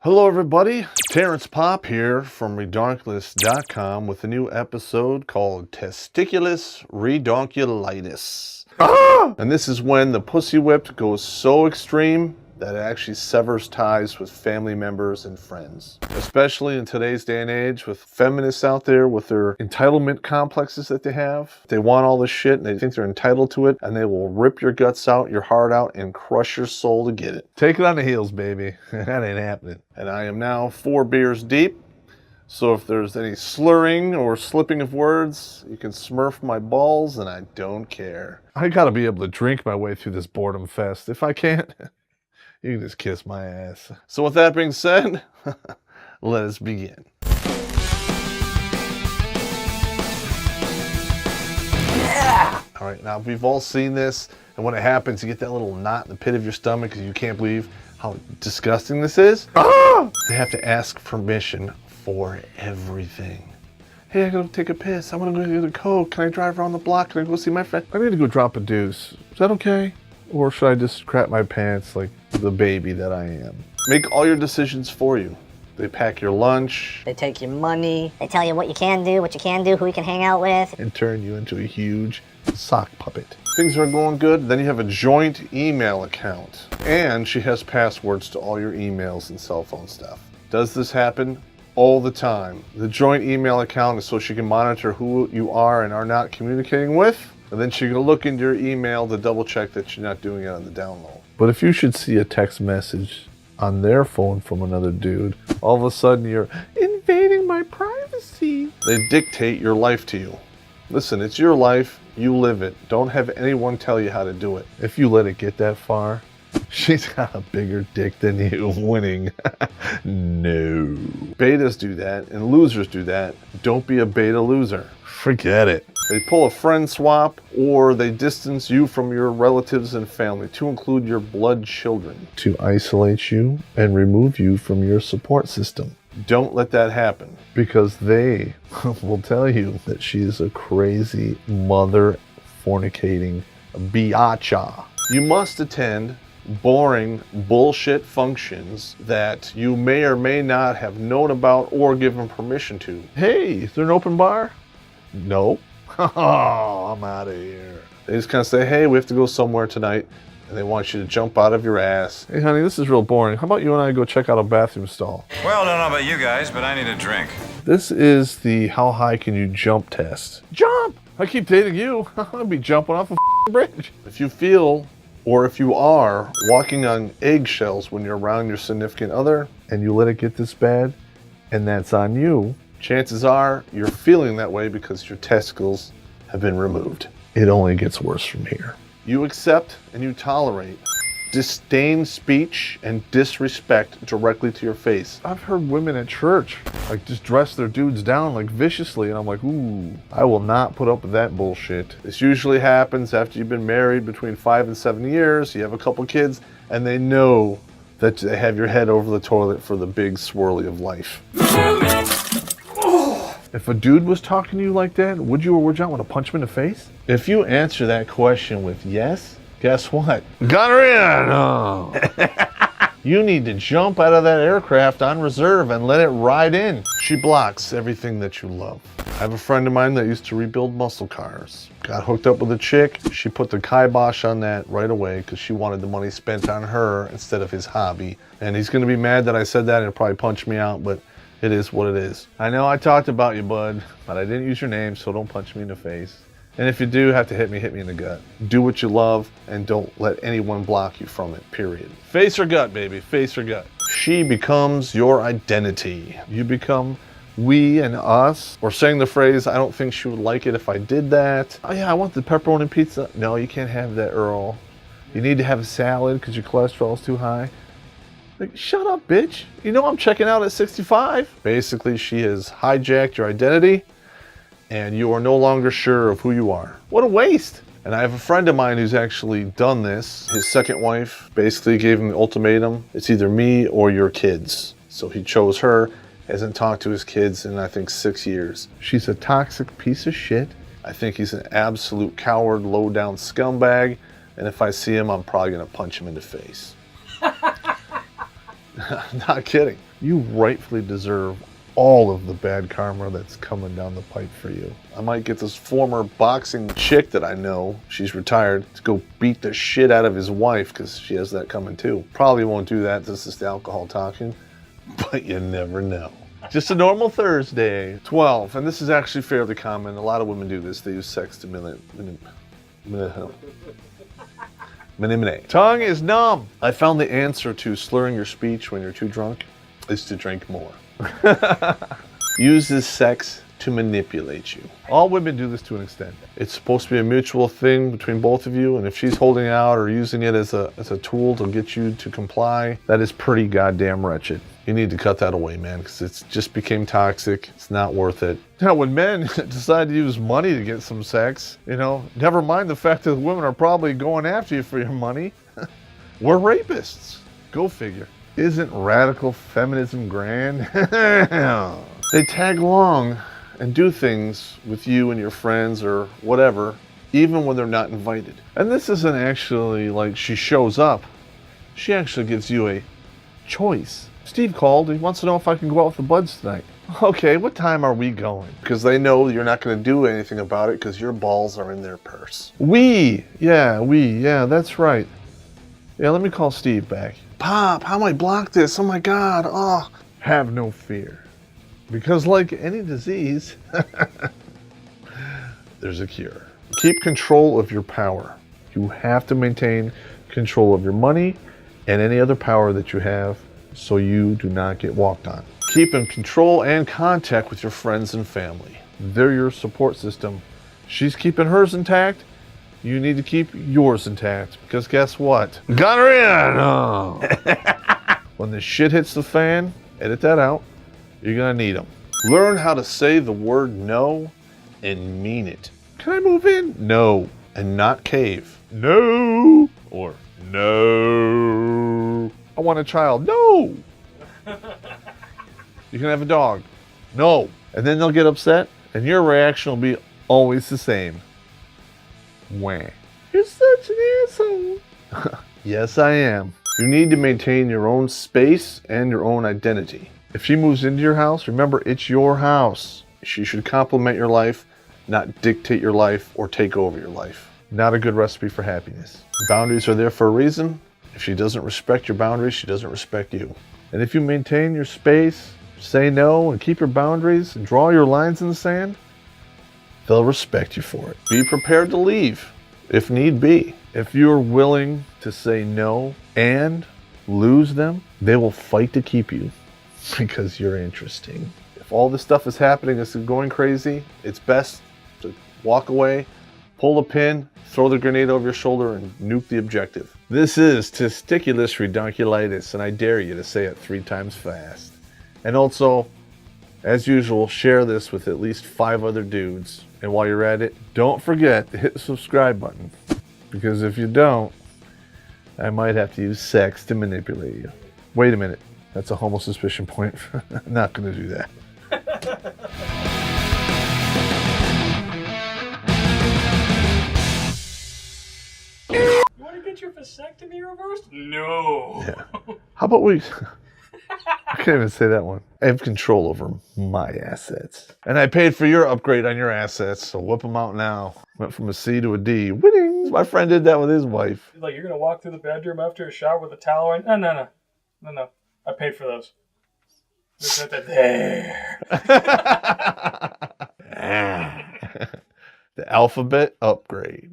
Hello everybody, Terrence Pop here from Redonkulitis.com with a new episode called Testiculus Redonkulitis. And this is when the pussy whipped goes so extreme that it actually severs ties with family members and friends. Especially in today's day and age with feminists out there with their entitlement complexes that they have. They want all this shit and they think they're entitled to it, and they will rip your guts out, your heart out, and crush your soul to get it. Take it on the heels, baby. That ain't happening. And I am now 4 beers deep. So if there's any slurring or slipping of words, you can smurf my balls and I don't care. I gotta be able to drink my way through this boredom fest. If I can't, you can just kiss my ass. So with that being said, let us begin. Yeah! All right, now we've all seen this, and when it happens, you get that little knot in the pit of your stomach because you can't believe how disgusting this is. They have to ask permission for everything. Hey, I gotta take a piss. I wanna go get a Coke. Can I drive around the block? Can I go see my friend? I need to go drop a deuce. Is that okay? Or should I just crap my pants like the baby that I am? Make all your decisions for you. They pack your lunch. They take your money. They tell you what you can do, who you can hang out with. And turn you into a huge sock puppet. Things are going good. Then you have a joint email account. And she has passwords to all your emails and cell phone stuff. Does this happen? All the time. The joint email account is so she can monitor who you are and are not communicating with. And then she can look into your email to double check that you're not doing it on the down low. But if you should see a text message on their phone from another dude, all of a sudden you're invading my privacy. They dictate your life to you. Listen, it's your life, you live it. Don't have anyone tell you how to do it. If you let it get that far, she's got a bigger dick than you. Winning. No. Betas do that and losers do that. Don't be a beta loser. Forget it. They pull a friend swap or they distance you from your relatives and family, to include your blood children, to isolate you and remove you from your support system. Don't let that happen, because they will tell you that she is a crazy mother fornicating biatcha. You must attend boring bullshit functions that you may or may not have known about or given permission to. Hey, is there an open bar? No. Oh, I'm out of here. They just kind of say, hey, we have to go somewhere tonight, and they want you to jump out of your ass. Hey, honey, this is real boring. How about you and I go check out a bathroom stall? Well, I don't know about you guys, but I need a drink. This is the how high can you jump test. Jump! I keep dating you. I'm gonna be jumping off a bridge. If you feel, or if you are, walking on eggshells when you're around your significant other, and you let it get this bad, and that's on you, chances are you're feeling that way because your testicles have been removed. It only gets worse from here. You accept and you tolerate disdain speech and disrespect directly to your face. I've heard women at church like just dress their dudes down like viciously, and I'm like, ooh, I will not put up with that bullshit. This usually happens after you've been married between 5 and 7 years, you have a couple kids, and they know that they have your head over the toilet for the big swirly of life. If a dude was talking to you like that, would you or would you not want to punch him in the face? If you answer that question with yes, guess what? Gonorrhea! No. You need to jump out of that aircraft on reserve and let it ride in. She blocks everything that you love. I have a friend of mine that used to rebuild muscle cars. Got hooked up with a chick. She put the kibosh on that right away because she wanted the money spent on her instead of his hobby. And he's going to be mad that I said that and he'll probably punch me out, but it is what it is. I know I talked about you, bud, but I didn't use your name, so don't punch me in the face. And if you do have to hit me in the gut. Do what you love and don't let anyone block you from it, period. Face or gut, baby, face or gut. She becomes your identity. You become we and us, or saying the phrase, I don't think she would like it if I did that. Oh yeah, I want the pepperoni pizza. No, you can't have that, Earl. You need to have a salad because your cholesterol is too high. Like, shut up, bitch. You know I'm checking out at 65. Basically, she has hijacked your identity and you are no longer sure of who you are. What a waste. And I have a friend of mine who's actually done this. His second wife basically gave him the ultimatum. It's either me or your kids. So he chose her, hasn't talked to his kids in I think 6 years. She's a toxic piece of shit. I think he's an absolute coward, low down scumbag. And if I see him, I'm probably gonna punch him in the face. Not kidding. You rightfully deserve all of the bad karma that's coming down the pipe for you. I might get this former boxing chick that I know, she's retired, to go beat the shit out of his wife because she has that coming too. Probably won't do that. This is the alcohol talking, but you never know. Just a normal Thursday. 12, and this is actually fairly common. A lot of women do this. They use sex to manipulate. Tongue is numb. I found the answer to slurring your speech when you're too drunk is to drink more. Uses sex to manipulate you. All women do this to an extent. It's supposed to be a mutual thing between both of you, and if she's holding out or using it as a tool to get you to comply, that is pretty goddamn wretched. You need to cut that away, man, because it's just became toxic. It's not worth it. Now, when men decide to use money to get some sex, never mind the fact that women are probably going after you for your money. We're rapists. Go figure. Isn't radical feminism grand? They tag along and do things with you and your friends or whatever, even when they're not invited. And this isn't actually like she shows up. She actually gives you a choice. Steve called. He wants to know if I can go out with the buds tonight. Okay, what time are we going? Because they know you're not going to do anything about it because your balls are in their purse. Yeah, that's right. Yeah, let me call Steve back. Pop, how do I block this? Oh my God, oh. Have no fear. Because like any disease, there's a cure. Keep control of your power. You have to maintain control of your money and any other power that you have so you do not get walked on. Keep in control and contact with your friends and family. They're your support system. She's keeping hers intact. You need to keep yours intact because guess what? Gonorrhea! When the shit hits the fan, edit that out. You're gonna need them. Learn how to say the word no and mean it. Can I move in? No. And not cave. No. Or no. I want a child. No. You can have a dog. No. And then they'll get upset and your reaction will be always the same. Wah. You're such an asshole. Yes, I am. You need to maintain your own space and your own identity. If she moves into your house, remember it's your house. She should complement your life, not dictate your life or take over your life. Not a good recipe for happiness. Boundaries are there for a reason. If she doesn't respect your boundaries, she doesn't respect you. And if you maintain your space, say no, and keep your boundaries and draw your lines in the sand, they'll respect you for it. Be prepared to leave if need be. If you're willing to say no and lose them, they will fight to keep you because you're interesting. If all this stuff is happening, it's going crazy, it's best to walk away, pull the pin, throw the grenade over your shoulder, and nuke the objective. This is Testiculus Redonkulitis, and I dare you to say it 3 times fast. And also, as usual, share this with at least 5 other dudes. And while you're at it, don't forget to hit the subscribe button. Because if you don't, I might have to use sex to manipulate you. Wait a minute. That's a homo suspicion point. I'm not going to do that. You want to get your vasectomy reversed? No. Yeah. How about we... I can't even say that one. I have control over my assets. And I paid for your upgrade on your assets, so whip them out now. Went from a C to a D. Winning! My friend did that with his wife. Like, you're going to walk through the bedroom after a shower with a towel on? No. I paid for those. There. The alphabet upgrade.